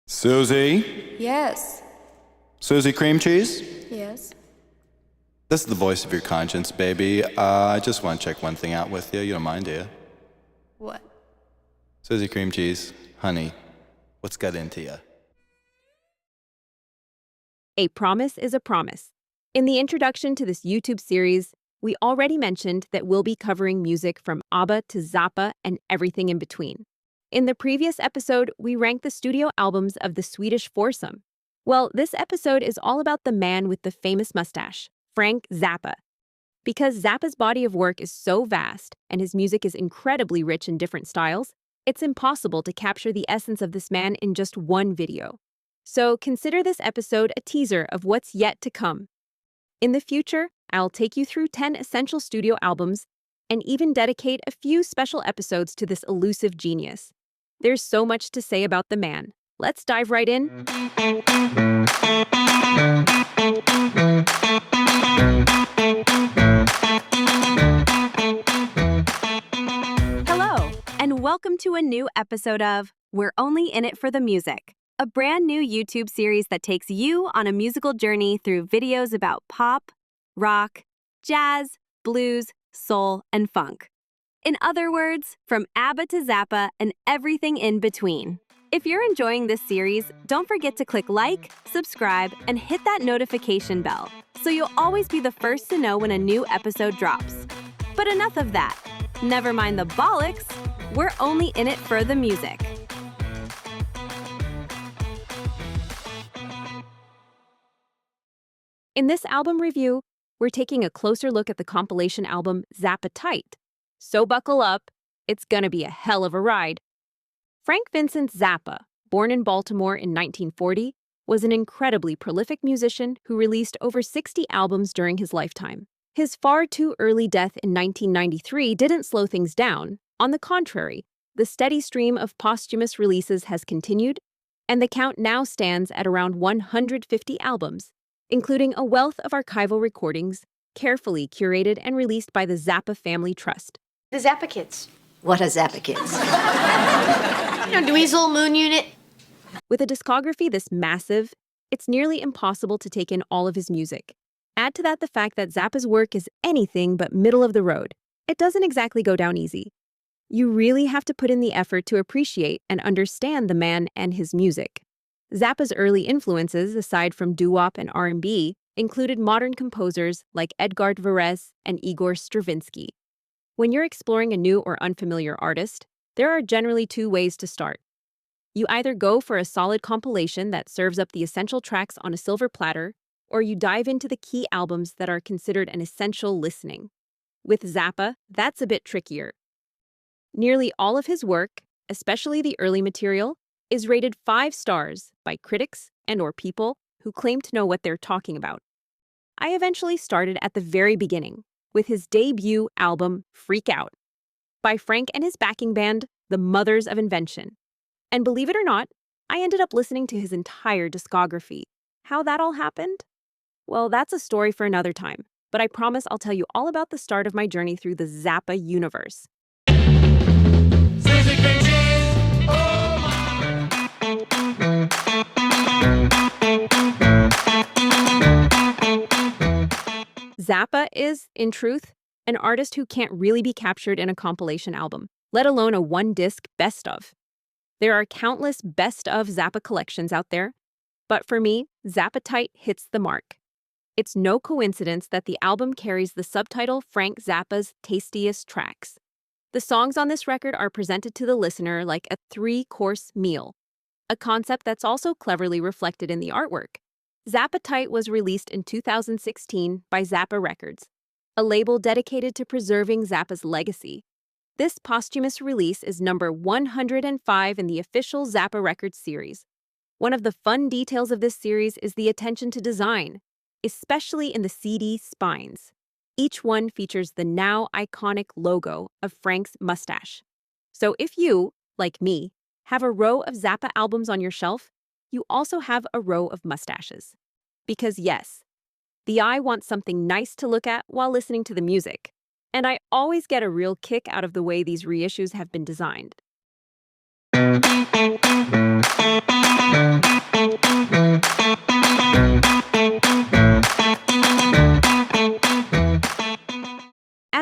Susie? Yes. Susie cream cheese? Yes. This is the voice of your conscience, baby. I just want to check one thing out with you. You don't mind, do you? What? Susie cream cheese, honey, what's got into you? A promise is a promise. In the introduction to this YouTube series, we already mentioned that we'll be covering music from ABBA to Zappa and everything in between. In the previous episode, we ranked the studio albums of the Swedish foursome. Well, this episode is all about the man with the famous mustache, Frank Zappa. Because Zappa's body of work is so vast and his music is incredibly rich in different styles, it's impossible to capture the essence of this man in just one video. So consider this episode a teaser of what's yet to come. In the future, I'll take you through 10 essential studio albums and even dedicate a few special episodes to this elusive genius. There's so much to say about the man. Let's dive right in. Hello, and welcome to a new episode of We're Only in It for the Music, a brand new YouTube series that takes you on a musical journey through videos about pop, rock, jazz, blues, soul, and funk. In other words, from ABBA to Zappa and everything in between. If you're enjoying this series, don't forget to click like, subscribe, and hit that notification bell so you'll always be the first to know when a new episode drops. But enough of that. Never mind the bollocks. We're only in it for the music. In this album review, we're taking a closer look at the compilation album Zappa-Tite. So buckle up, it's gonna be a hell of a ride. Frank Vincent Zappa, born in Baltimore in 1940, was an incredibly prolific musician who released over 60 albums during his lifetime. His far too early death in 1993 didn't slow things down. On the contrary, the steady stream of posthumous releases has continued, and the count now stands at around 150 albums, including a wealth of archival recordings, carefully curated and released by the Zappa Family Trust. The Zappa Kids. What are Zappa Kids? Dweezil, Moon Unit. With a discography this massive, it's nearly impossible to take in all of his music. Add to that the fact that Zappa's work is anything but middle of the road. It doesn't exactly go down easy. You really have to put in the effort to appreciate and understand the man and his music. Zappa's early influences, aside from doo-wop and R&B, included modern composers like Edgard Varese and Igor Stravinsky. When you're exploring a new or unfamiliar artist, there are generally two ways to start. You either go for a solid compilation that serves up the essential tracks on a silver platter, or you dive into the key albums that are considered an essential listening. With Zappa, that's a bit trickier. Nearly all of his work, especially the early material, is rated 5 stars by critics and/or people who claim to know what they're talking about. I eventually started at the very beginning, with his debut album, Freak Out, by Frank and his backing band, the Mothers of Invention. And believe it or not, I ended up listening to his entire discography. How that all happened? Well, that's a story for another time, but I promise I'll tell you all about the start of my journey through the Zappa universe. Zappa is, in truth, an artist who can't really be captured in a compilation album, let alone a one-disc best of. There are countless best of Zappa collections out there, but for me, Zappa-Tite hits the mark. It's no coincidence that the album carries the subtitle Frank Zappa's Tastiest Tracks. The songs on this record are presented to the listener like a 3-course meal, a concept that's also cleverly reflected in the artwork. Zappa-Tite was released in 2016 by Zappa Records, a label dedicated to preserving Zappa's legacy. This posthumous release is number 105 in the official Zappa Records series. One of the fun details of this series is the attention to design, especially in the CD spines. Each one features the now iconic logo of Frank's mustache. So if you, like me, have a row of Zappa albums on your shelf, you also have a row of mustaches. Because yes, the eye wants something nice to look at while listening to the music, and I always get a real kick out of the way these reissues have been designed.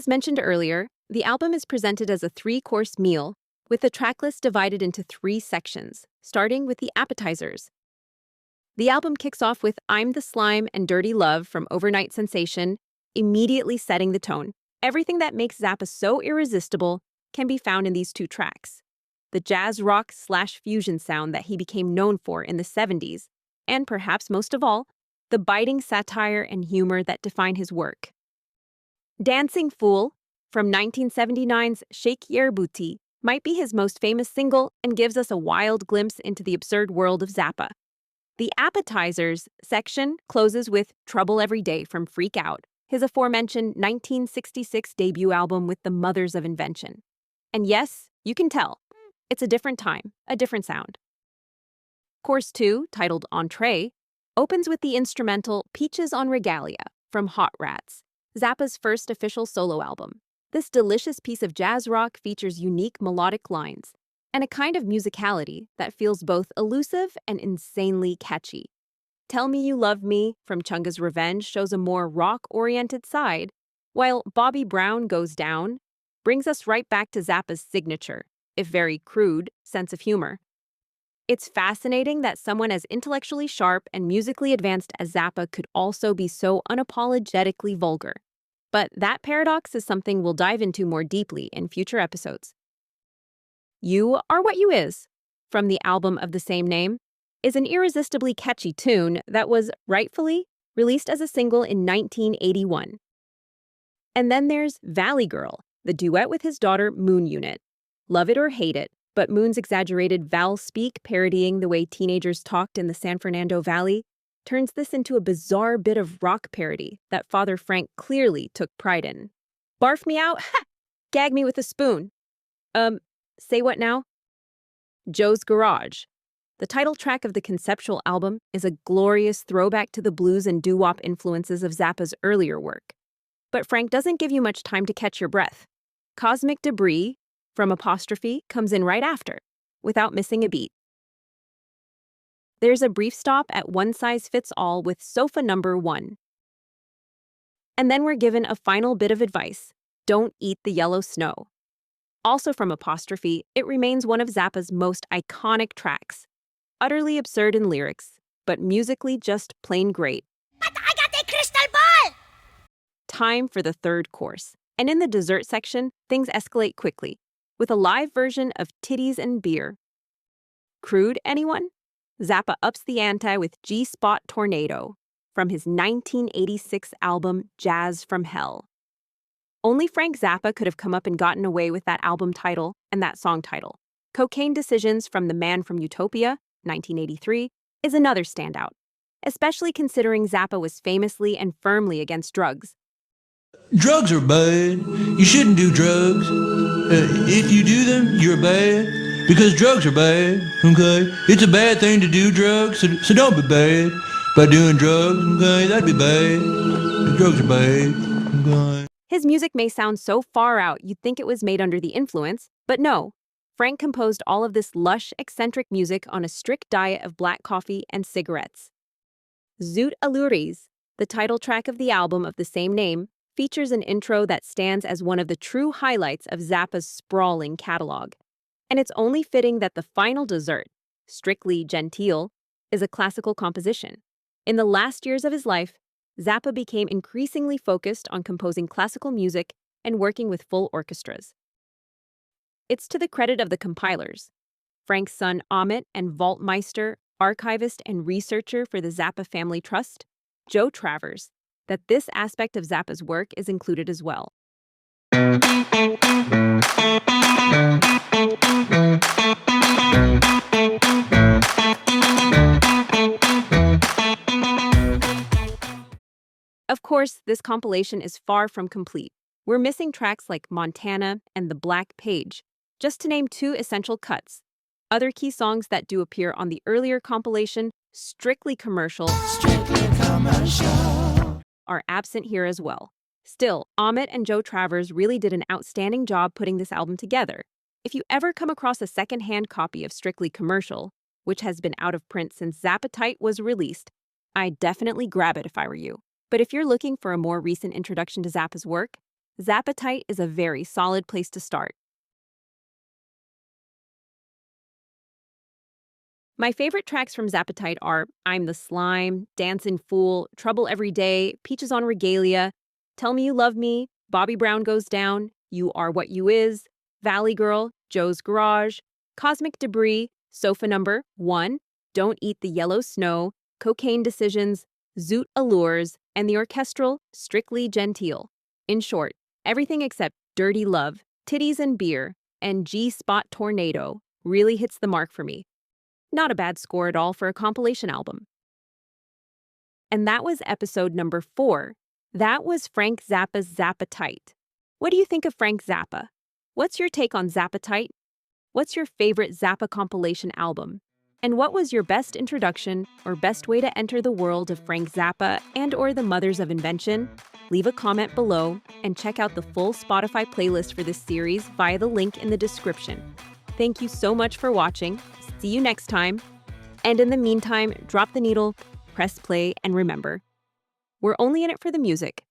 As mentioned earlier, the album is presented as a 3-course meal, with the tracklist divided into 3 sections, starting with the appetizers. The album kicks off with I'm the Slime and Dirty Love from Overnight Sensation, immediately setting the tone. Everything that makes Zappa so irresistible can be found in these 2 tracks. The jazz rock/fusion sound that he became known for in the 70s, and perhaps most of all, the biting satire and humor that define his work. Dancing Fool, from 1979's Shake Yer Booty, might be his most famous single and gives us a wild glimpse into the absurd world of Zappa. The appetizers section closes with Trouble Every Day from Freak Out, his aforementioned 1966 debut album with the Mothers of Invention. And yes, you can tell, it's a different time, a different sound. Course 2, titled Entree, opens with the instrumental Peaches on Regalia from Hot Rats, Zappa's first official solo album. This delicious piece of jazz rock features unique melodic lines and a kind of musicality that feels both elusive and insanely catchy. Tell Me You Love Me from Chunga's Revenge shows a more rock-oriented side, while Bobby Brown Goes Down brings us right back to Zappa's signature, if very crude, sense of humor. It's fascinating that someone as intellectually sharp and musically advanced as Zappa could also be so unapologetically vulgar. But that paradox is something we'll dive into more deeply in future episodes. You Are What You Is, from the album of the same name, is an irresistibly catchy tune that was, rightfully, released as a single in 1981. And then there's Valley Girl, the duet with his daughter Moon Unit. Love it or hate it, but Moon's exaggerated Val speak parodying the way teenagers talked in the San Fernando Valley turns this into a bizarre bit of rock parody that Father Frank clearly took pride in. Barf me out? Ha! Gag me with a spoon. Say what now? Joe's Garage. The title track of the conceptual album is a glorious throwback to the blues and doo-wop influences of Zappa's earlier work. But Frank doesn't give you much time to catch your breath. Cosmic Debris, from Apostrophe, comes in right after, without missing a beat. There's a brief stop at One Size Fits All with Sofa Number 1. And then we're given a final bit of advice: don't eat the yellow snow. Also from Apostrophe, it remains one of Zappa's most iconic tracks. Utterly absurd in lyrics, but musically just plain great. But I got a crystal ball! Time for the 3rd course. And in the dessert section, things escalate quickly, with a live version of Titties and Beer. Crude, anyone? Zappa ups the ante with G-Spot Tornado, from his 1986 album Jazz from Hell. Only Frank Zappa could have come up and gotten away with that album title and that song title. Cocaine Decisions from The Man from Utopia, 1983, is another standout, especially considering Zappa was famously and firmly against drugs. Drugs are bad. You shouldn't do drugs. If you do them, you're bad. Because drugs are bad, okay? It's a bad thing to do drugs, so don't be bad by doing drugs, okay? That'd be bad. Drugs are bad, okay? His music may sound so far out you'd think it was made under the influence, but no. Frank composed all of this lush, eccentric music on a strict diet of black coffee and cigarettes. Zoot Allures, the title track of the album of the same name, features an intro that stands as one of the true highlights of Zappa's sprawling catalog. And it's only fitting that the final dessert, Strictly Gentile, is a classical composition. In the last years of his life, Zappa became increasingly focused on composing classical music and working with full orchestras. It's to the credit of the compilers, Frank's son Amit and vaultmeister, archivist and researcher for the Zappa Family Trust, Joe Travers, that this aspect of Zappa's work is included as well. Of course, this compilation is far from complete. We're missing tracks like Montana and The Black Page, just to name 2 essential cuts. Other key songs that do appear on the earlier compilation, Strictly Commercial, are absent here as well. Still, Amit and Joe Travers really did an outstanding job putting this album together. If you ever come across a second-hand copy of Strictly Commercial, which has been out of print since Zappatite was released, I'd definitely grab it if I were you. But if you're looking for a more recent introduction to Zappa's work, Zapatite is a very solid place to start. My favorite tracks from Zapatite are I'm the Slime, Dancin' Fool, Trouble Every Day, Peaches on Regalia, Tell Me You Love Me, Bobby Brown Goes Down, You Are What You Is, Valley Girl, Joe's Garage, Cosmic Debris, Sofa Number 1, Don't Eat the Yellow Snow, Cocaine Decisions, Zoot Allures, and the orchestral Strictly Genteel. In short, everything except Dirty Love, Titties and Beer, and G-Spot Tornado really hits the mark for me. Not a bad score at all for a compilation album. And that was episode number 4. That was Frank Zappa's Zapatite. What do you think of Frank Zappa? What's your take on Zapatite? What's your favorite Zappa compilation album? And what was your best introduction or best way to enter the world of Frank Zappa and/or the Mothers of Invention? Leave a comment below and check out the full Spotify playlist for this series via the link in the description. Thank you so much for watching. See you next time. And in the meantime, drop the needle, press play, and remember, we're only in it for the music.